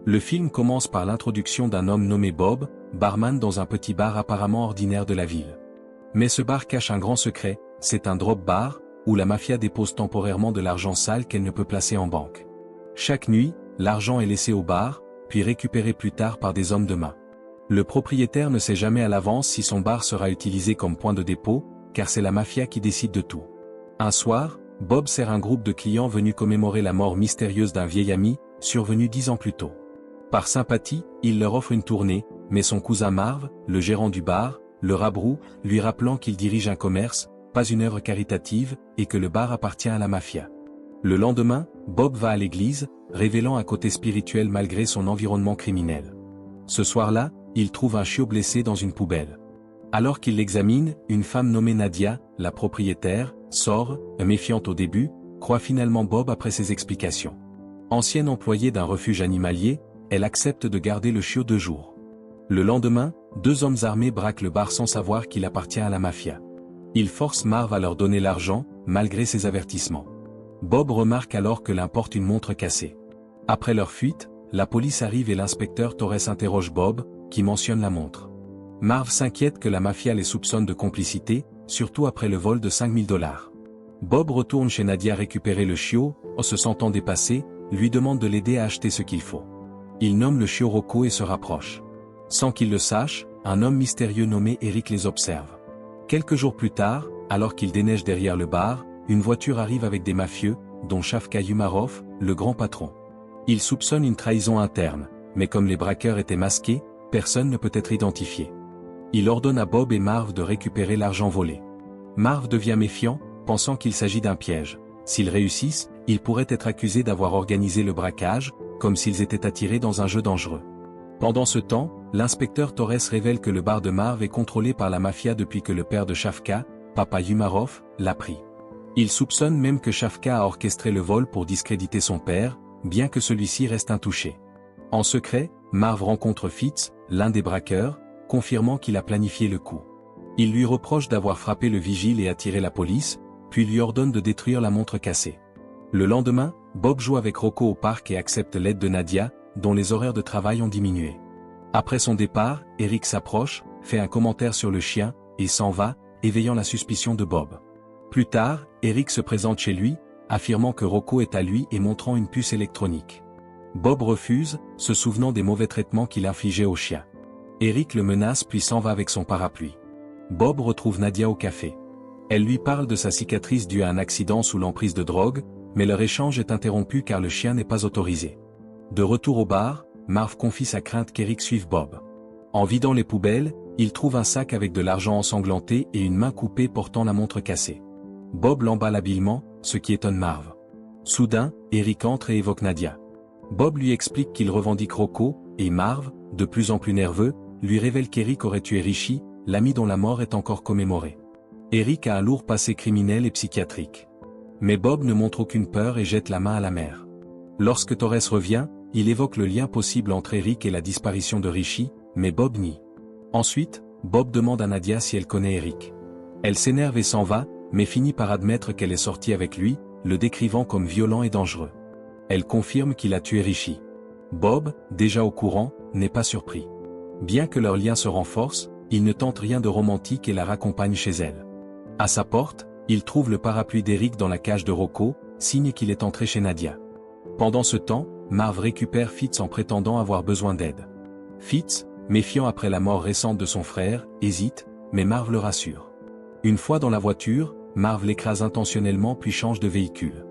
Le film commence par l'introduction d'un homme nommé Bob, barman dans un petit bar apparemment ordinaire de la ville. Mais ce bar cache un grand secret, c'est un drop bar, où la mafia dépose temporairement de l'argent sale qu'elle ne peut placer en banque. Chaque nuit, l'argent est laissé au bar, puis récupéré plus tard par des hommes de main. Le propriétaire ne sait jamais à l'avance si son bar sera utilisé comme point de dépôt, car c'est la mafia qui décide de tout. Un soir, Bob sert un groupe de clients venus commémorer la mort mystérieuse d'un vieil ami, survenu 10 ans plus tôt. Par sympathie, il leur offre une tournée, mais son cousin Marv, le gérant du bar, le rabroue, lui rappelant qu'il dirige un commerce, pas une œuvre caritative, et que le bar appartient à la mafia. Le lendemain, Bob va à l'église, révélant un côté spirituel malgré son environnement criminel. Ce soir-là, il trouve un chiot blessé dans une poubelle. Alors qu'il l'examine, une femme nommée Nadia, la propriétaire, sort, méfiante au début, croit finalement Bob après ses explications. Ancienne employée d'un refuge animalier, elle accepte de garder le chiot 2 jours. Le lendemain, 2 hommes armés braquent le bar sans savoir qu'il appartient à la mafia. Ils forcent Marv à leur donner l'argent, malgré ses avertissements. Bob remarque alors que l'un porte une montre cassée. Après leur fuite, la police arrive et l'inspecteur Torres interroge Bob, qui mentionne la montre. Marv s'inquiète que la mafia les soupçonne de complicité, surtout après le vol de $5000. Bob retourne chez Nadia récupérer le chiot, en se sentant dépassé, lui demande de l'aider à acheter ce qu'il faut. Il nomme le chiot Rocco et se rapproche. Sans qu'il le sache, un homme mystérieux nommé Eric les observe. Quelques jours plus tard, alors qu'il déneige derrière le bar, une voiture arrive avec des mafieux, dont Shavka Umarov, le grand patron. Il soupçonne une trahison interne, mais comme les braqueurs étaient masqués, personne ne peut être identifié. Il ordonne à Bob et Marv de récupérer l'argent volé. Marv devient méfiant, pensant qu'il s'agit d'un piège. S'ils réussissent, ils pourraient être accusés d'avoir organisé le braquage, comme s'ils étaient attirés dans un jeu dangereux. Pendant ce temps, l'inspecteur Torres révèle que le bar de Marv est contrôlé par la mafia depuis que le père de Shavka, Papa Umarov, l'a pris. Il soupçonne même que Shavka a orchestré le vol pour discréditer son père, bien que celui-ci reste intouché. En secret, Marv rencontre Fitz, l'un des braqueurs, confirmant qu'il a planifié le coup. Il lui reproche d'avoir frappé le vigile et attiré la police, puis lui ordonne de détruire la montre cassée. Le lendemain, Bob joue avec Rocco au parc et accepte l'aide de Nadia, dont les horaires de travail ont diminué. Après son départ, Eric s'approche, fait un commentaire sur le chien, et s'en va, éveillant la suspicion de Bob. Plus tard, Eric se présente chez lui, affirmant que Rocco est à lui et montrant une puce électronique. Bob refuse, se souvenant des mauvais traitements qu'il infligeait au chien. Eric le menace puis s'en va avec son parapluie. Bob retrouve Nadia au café. Elle lui parle de sa cicatrice due à un accident sous l'emprise de drogue, mais leur échange est interrompu car le chien n'est pas autorisé. De retour au bar, Marv confie sa crainte qu'Eric suive Bob. En vidant les poubelles, il trouve un sac avec de l'argent ensanglanté et une main coupée portant la montre cassée. Bob l'emballe habilement, ce qui étonne Marv. Soudain, Eric entre et évoque Nadia. Bob lui explique qu'il revendique Rocco, et Marv, de plus en plus nerveux, lui révèle qu'Eric aurait tué Richie, l'ami dont la mort est encore commémorée. Eric a un lourd passé criminel et psychiatrique. Mais Bob ne montre aucune peur et jette la main à la mer. Lorsque Torres revient, il évoque le lien possible entre Eric et la disparition de Richie, mais Bob nie. Ensuite, Bob demande à Nadia si elle connaît Eric. Elle s'énerve et s'en va, mais finit par admettre qu'elle est sortie avec lui, le décrivant comme violent et dangereux. Elle confirme qu'il a tué Richie. Bob, déjà au courant, n'est pas surpris. Bien que leur lien se renforce, il ne tente rien de romantique et la raccompagne chez elle. À sa porte, il trouve le parapluie d'Eric dans la cage de Rocco, signe qu'il est entré chez Nadia. Pendant ce temps, Marv récupère Fitz en prétendant avoir besoin d'aide. Fitz, méfiant après la mort récente de son frère, hésite, mais Marv le rassure. Une fois dans la voiture, Marv l'écrase intentionnellement puis change de véhicule.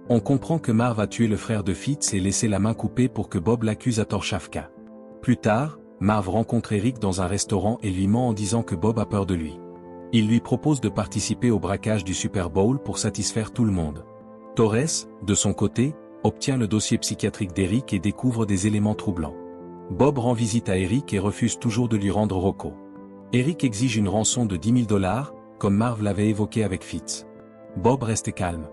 On comprend que Marv a tué le frère de Fitz et laissé la main coupée pour que Bob l'accuse à tort Shavka. Plus tard, Marv rencontre Eric dans un restaurant et lui ment en disant que Bob a peur de lui. Il lui propose de participer au braquage du Super Bowl pour satisfaire tout le monde. Torres, de son côté, obtient le dossier psychiatrique d'Eric et découvre des éléments troublants. Bob rend visite à Eric et refuse toujours de lui rendre Rocco. Eric exige une rançon de $10 000, comme Marv l'avait évoqué avec Fitz. Bob reste calme.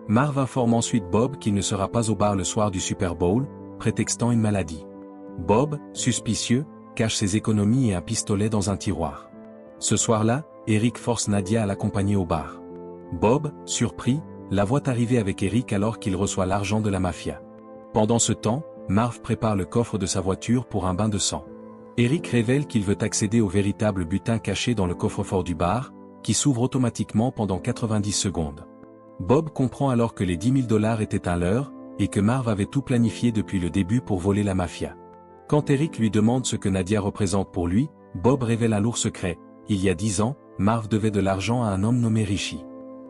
Marv informe ensuite Bob qu'il ne sera pas au bar le soir du Super Bowl, prétextant une maladie. Bob, suspicieux, cache ses économies et un pistolet dans un tiroir. Ce soir-là, Eric force Nadia à l'accompagner au bar. Bob, surpris, la voit arriver avec Eric alors qu'il reçoit l'argent de la mafia. Pendant ce temps, Marv prépare le coffre de sa voiture pour un bain de sang. Eric révèle qu'il veut accéder au véritable butin caché dans le coffre-fort du bar, qui s'ouvre automatiquement pendant 90 secondes. Bob comprend alors que les 10 000 $ étaient un leurre, et que Marv avait tout planifié depuis le début pour voler la mafia. Quand Eric lui demande ce que Nadia représente pour lui, Bob révèle un lourd secret. Il y a 10 ans, Marv devait de l'argent à un homme nommé Richie.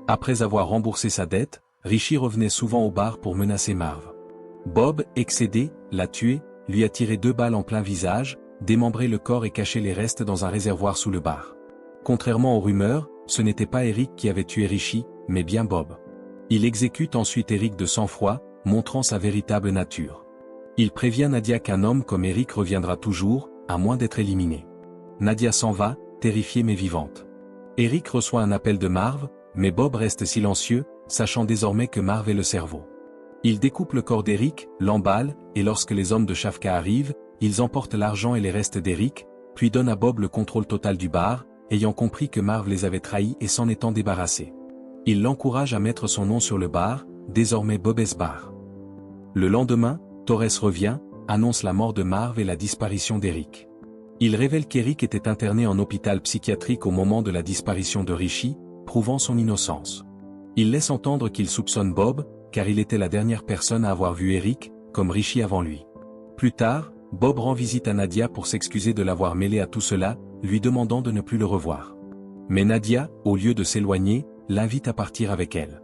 Après avoir remboursé sa dette, Richie revenait souvent au bar pour menacer Marv. Bob, excédé, l'a tué, lui a tiré 2 balles en plein visage, démembré le corps et caché les restes dans un réservoir sous le bar. Contrairement aux rumeurs, ce n'était pas Eric qui avait tué Richie, mais bien Bob. Il exécute ensuite Eric de sang-froid, montrant sa véritable nature. Il prévient Nadia qu'un homme comme Eric reviendra toujours, à moins d'être éliminé. Nadia s'en va, terrifiée mais vivante. Eric reçoit un appel de Marv, mais Bob reste silencieux, sachant désormais que Marv est le cerveau. Il découpe le corps d'Eric, l'emballe, et lorsque les hommes de Shafka arrivent, ils emportent l'argent et les restes d'Eric, puis donnent à Bob le contrôle total du bar, ayant compris que Marv les avait trahis et s'en étant débarrassé. Il l'encourage à mettre son nom sur le bar, désormais Bob's Bar. Le lendemain, Torres revient, annonce la mort de Marv et la disparition d'Eric. Il révèle qu'Eric était interné en hôpital psychiatrique au moment de la disparition de Richie, prouvant son innocence. Il laisse entendre qu'il soupçonne Bob, car il était la dernière personne à avoir vu Eric, comme Richie avant lui. Plus tard, Bob rend visite à Nadia pour s'excuser de l'avoir mêlé à tout cela, lui demandant de ne plus le revoir. Mais Nadia, au lieu de s'éloigner, l'invite à partir avec elle.